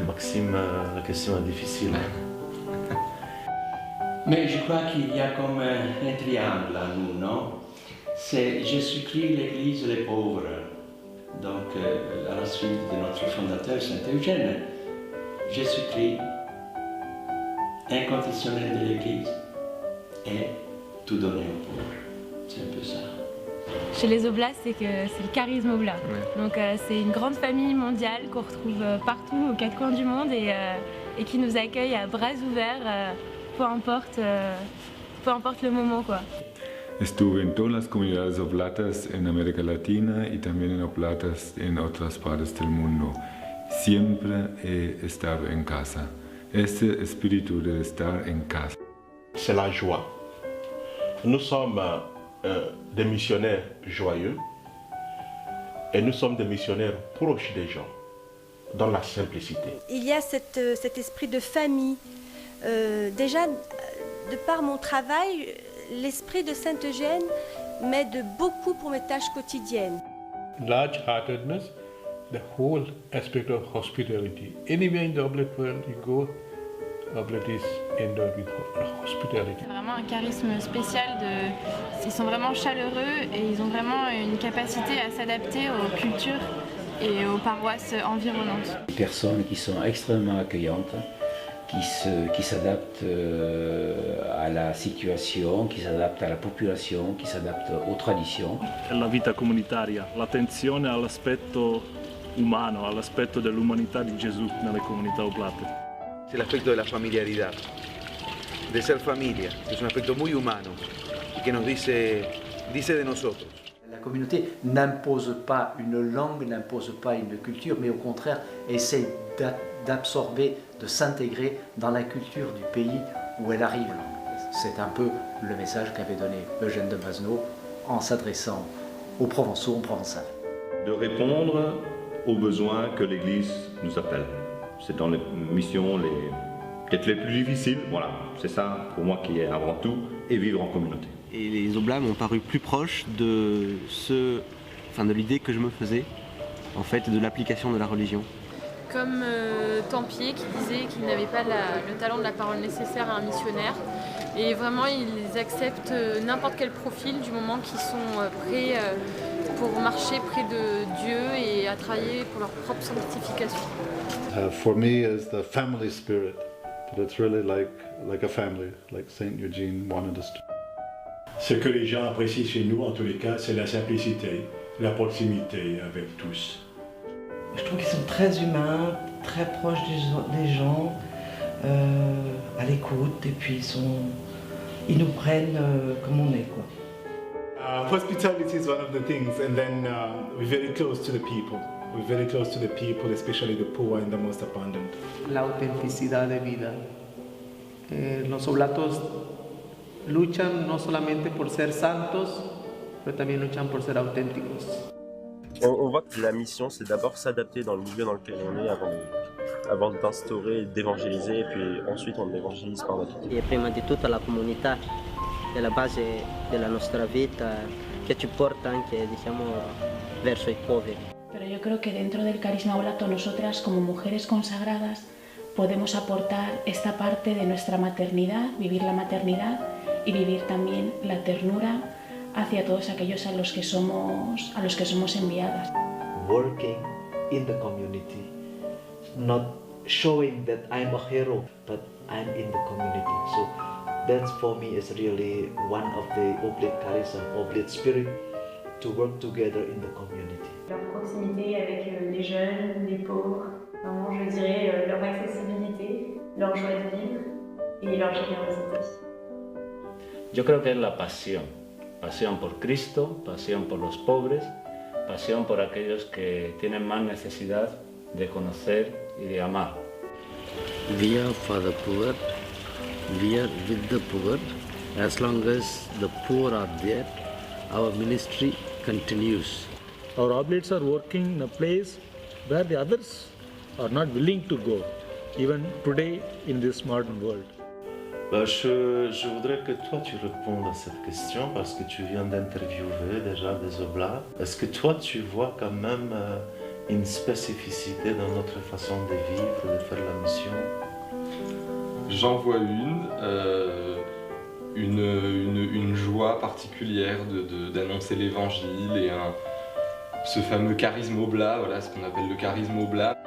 Maxime, la question est difficile. Mais je crois qu'il y a comme un triangle à nous, non? C'est Jésus-Christ, l'Église, les pauvres. Donc, à la suite de notre fondateur Saint-Eugène, Jésus-Christ, inconditionnel de l'Église, et tout donner aux pauvres. C'est un peu ça. Chez les Oblates, c'est le charisme Oblat. Ouais. Donc c'est une grande famille mondiale qu'on retrouve partout, aux quatre coins du monde et qui nous accueille à bras ouverts, peu importe le moment, quoi. Estuve en todas las comunidades oblatas en América Latina y también en oblatas en otras partes del mundo. Siempre he estado en casa. Ese espíritu de estar en casa. C'est la joie. Nous sommes des missionnaires joyeux et nous sommes des missionnaires proches des gens, dans la simplicité. Il y a cet esprit de famille. Déjà, de par mon travail, l'esprit de Saint-Eugène m'aide beaucoup pour mes tâches quotidiennes. Large-heartedness, the whole aspect of hospitality. Anywhere in the oblate world you go, oblate is endowed with hospitality. C'est vraiment un charisme spécial. Ils sont vraiment chaleureux et ils ont vraiment une capacité à s'adapter aux cultures et aux paroisses environnantes. Des personnes qui sont extrêmement accueillantes, qui s'adaptent à la situation, qui s'adaptent à la population, qui s'adaptent aux traditions. La vita comunitaria, l'attenzione all'aspetto umano, all'aspetto dell'umanità di Gesù nelle comunità oblate. C'est l'aspect de la familiaridad, de ser familia, que es un aspecto muy humano y que nos dice de nosotros. La communauté n'impose pas une langue, n'impose pas une culture, mais au contraire essaie d'absorber, de s'intégrer dans la culture du pays où elle arrive. C'est un peu le message qu'avait donné Eugène de Masneau en s'adressant aux Provençaux, aux Provençales. De répondre aux besoins que l'Église nous appelle. C'est dans les missions peut-être les plus difficiles, voilà, c'est ça pour moi qui est avant tout, et vivre en communauté. Et les Oblats m'ont paru plus proches de l'idée que je me faisais, en fait, de l'application de la religion. Comme Tempier qui disait qu'il n'avait pas le talent de la parole nécessaire à un missionnaire. Et vraiment, ils acceptent n'importe quel profil du moment qu'ils sont prêts pour marcher près de Dieu et à travailler pour leur propre sanctification. For me, is the family spirit. That it's really like a family, like Saint Eugene wanted us to. Ce que les gens apprécient chez nous, en tous les cas, c'est la simplicité, la proximité avec tous. Je trouve qu'ils sont très humains, très proches des gens, à l'écoute, et puis ils nous prennent comme on est, quoi. Hospitality is one of the things, and then we're very close to the people. We're very close to the people, especially the poor and the most abundant. La autenticidad de vida. Los oblatos luchan no solamente por ser santos, pero también luchan por ser auténticos. On voit que la mission, c'est d'abord s'adapter dans le milieu dans lequel on est avant d'instaurer, d'évangéliser, et puis ensuite on évangélise par notre vie. E prima di tutto la comunità è la base della nostra vita che ci porta anche, diciamo, verso i poveri. Pero yo creo que dentro del carisma oblato nosotras como mujeres consagradas podemos aportar esta parte de nuestra maternidad, vivir la maternidad y vivir también la ternura hacia todos aquellos a los que somos enviadas. Working in the community, not showing that I'm a hero, but I'm in the community. So that's for me is really one of the oblate charism, oblate spirit, to work together in the community. Leur proximité avec les jeunes, les pauvres, vraiment je dirais leur accessibilité, leur joie de vivre et leur générosité. Yo creo que es la pasión por Cristo, pasión por los pobres, pasión por aquellos que tienen más necesidad de conocer y de amar. We are for the poor, we are with the poor. As long as the poor are there, our ministry continues. Our oblates are working in a place where the others are not willing to go, even today in this modern world. Je voudrais que toi tu répondes à cette question parce que tu viens d'interviewer déjà des Oblats. Est-ce que toi tu vois quand même une spécificité dans notre façon de vivre, de faire la mission? J'en vois une joie particulière d'annoncer l'évangile et ce fameux charisme oblat, voilà ce qu'on appelle le charisme oblat.